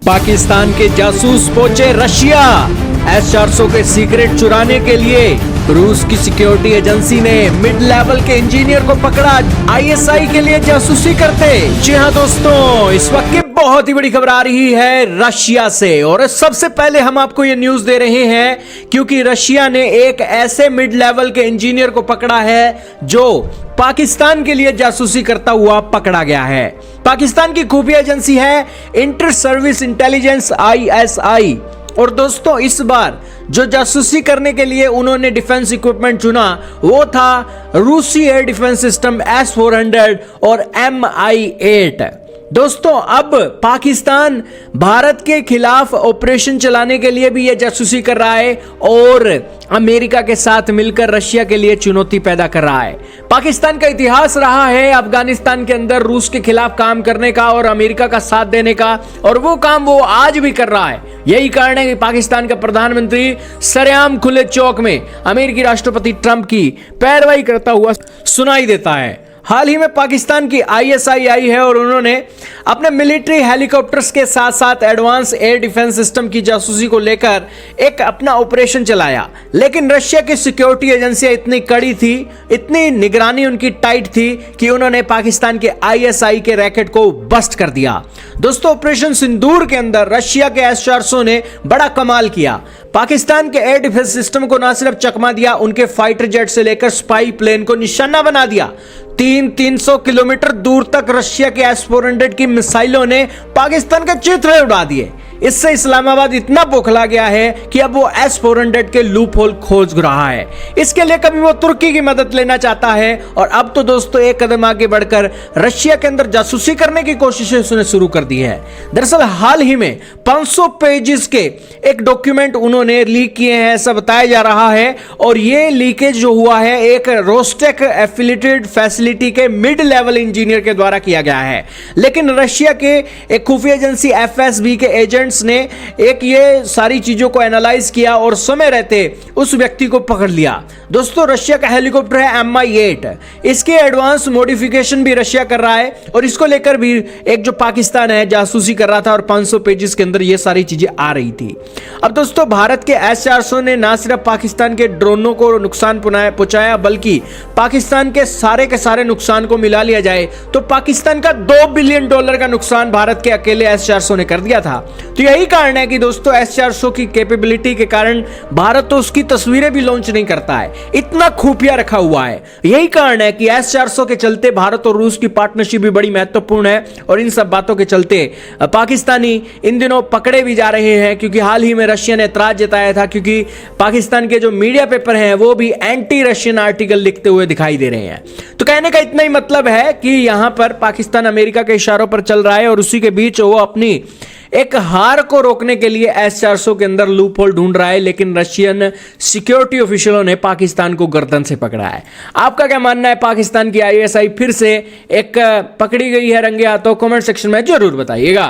पाकिस्तान के जासूस पहुंचे रशिया। S-400 के सीक्रेट चुराने के लिए रूस की सिक्योरिटी एजेंसी ने मिड लेवल के इंजीनियर को पकड़ा, ISI के लिए जासूसी करते। जी हाँ दोस्तों, इस वक्त की बहुत ही बड़ी खबर आ रही है रशिया से, और सबसे पहले हम आपको ये न्यूज दे रहे हैं क्योंकि रशिया ने एक ऐसे मिड लेवल के इंजीनियर को पकड़ा है जो पाकिस्तान के लिए जासूसी करता हुआ पकड़ा गया है। पाकिस्तान की खुफिया एजेंसी है इंटर सर्विस इंटेलिजेंस ISI, और दोस्तों इस बार जो जासूसी करने के लिए उन्होंने डिफेंस इक्विपमेंट चुना वो था रूसी एयर डिफेंस सिस्टम S-400 और Mi-8। दोस्तों अब पाकिस्तान भारत के खिलाफ ऑपरेशन चलाने के लिए भी यह जासूसी कर रहा है और अमेरिका के साथ मिलकर रशिया के लिए चुनौती पैदा कर रहा है। पाकिस्तान का इतिहास रहा है अफगानिस्तान के अंदर रूस के खिलाफ काम करने का और अमेरिका का साथ देने का, और वो काम वो आज भी कर रहा है। यही कारण है कि पाकिस्तान का प्रधानमंत्री सरेआम खुले चौक में अमेरिकी राष्ट्रपति ट्रंप की पैरवाई करता हुआ सुनाई देता है। हाल ही में पाकिस्तान की ISI आई है और उन्होंने अपने मिलिट्री हेलीकॉप्टर्स के साथ साथ एडवांस एयर डिफेंस सिस्टम की जासूसी को लेकर एक अपना ऑपरेशन चलाया, लेकिन रशिया की सिक्योरिटी एजेंसियां इतनी कड़ी थी, इतनी निगरानी उनकी टाइट थी कि उन्होंने पाकिस्तान के ISI के रैकेट को बस्ट कर दिया। दोस्तों ऑपरेशन सिंदूर के अंदर रशिया के S-400 ने बड़ा कमाल किया। पाकिस्तान के एयर डिफेंस सिस्टम को न सिर्फ चकमा दिया, उनके फाइटर जेट से लेकर स्पाई प्लेन को निशाना बना दिया। 300 किलोमीटर दूर तक रशिया के S-400 की मिसाइलों ने पाकिस्तान के चित्रे उड़ा दिए। इससे इस्लामाबाद इतना बौखला गया है कि अब वो S-400 के लूप होल खोज रहा है। इसके लिए कभी वो तुर्की की मदद लेना चाहता है, और अब तो दोस्तों एक कदम आगे बढ़कर रशिया के अंदर जासूसी करने की कोशिशें उसने शुरू कर दी है। दरअसल हाल ही में 500 पेजेस के एक डॉक्यूमेंट उन्होंने लीक किए हैं ऐसा बताया जा रहा है, और ये लीकेज जो हुआ है एक रोस्टेक एफिलिएटेड फैसिलिटी के मिड लेवल इंजीनियर के द्वारा किया गया है। लेकिन रशिया के एक खुफिया एजेंसी FSB के एजेंट ने एक ये सारी चीजों को एनालाइज किया और समय रहते उस व्यक्ति को पकड़ लिया। दोस्तों रशिया का हेलीकॉप्टर है Mi-8, इसके एडवांस मॉडिफिकेशन भी रशिया कर रहा है, और इसको लेकर भी एक जो पाकिस्तान है जासूसी कर रहा था, और 500 पेजेस के अंदर ये सारी चीजें आ रही थी। अब दोस्तों भारत के S-400 ने ना सिर्फ पाकिस्तान के ड्रोनों को नुकसान पहुंचाया, बल्कि पाकिस्तान के सारे नुकसान को मिला लिया जाए तो पाकिस्तान का $2 बिलियन का नुकसान भारत के अकेले S-400 ने कर दिया था। तो यही कारण है कि दोस्तों S-400 की कैपेबिलिटी के कारण भारत तो उसकी तस्वीरें भी लॉन्च नहीं करता है, इतना खुफिया रखा हुआ है। यही कारण है कि S-400 के चलते भारत और रूस की पार्टनरशिप भी बड़ी महत्वपूर्ण है, और इन सब बातों के चलते पाकिस्तानी इन दिनों पकड़े भी जा रहे हैं, क्योंकि हाल ही में रशिया ने एतराज जताया था, क्योंकि पाकिस्तान के जो मीडिया पेपर हैं वो भी एंटी रशियन आर्टिकल लिखते हुए दिखाई दे रहे हैं। तो कहने का इतना ही मतलब है कि यहां पर पाकिस्तान अमेरिका के इशारों पर चल रहा है, और उसी के बीच वो अपनी एक हार को रोकने के लिए S-400 के अंदर लूप होल ढूंढ रहा है, लेकिन रशियन सिक्योरिटी ऑफिशियलों ने पाकिस्तान को गर्दन से पकड़ा है। आपका क्या मानना है? पाकिस्तान की ISI फिर से एक पकड़ी गई है रंगे हाथों? कमेंट सेक्शन में जरूर बताइएगा।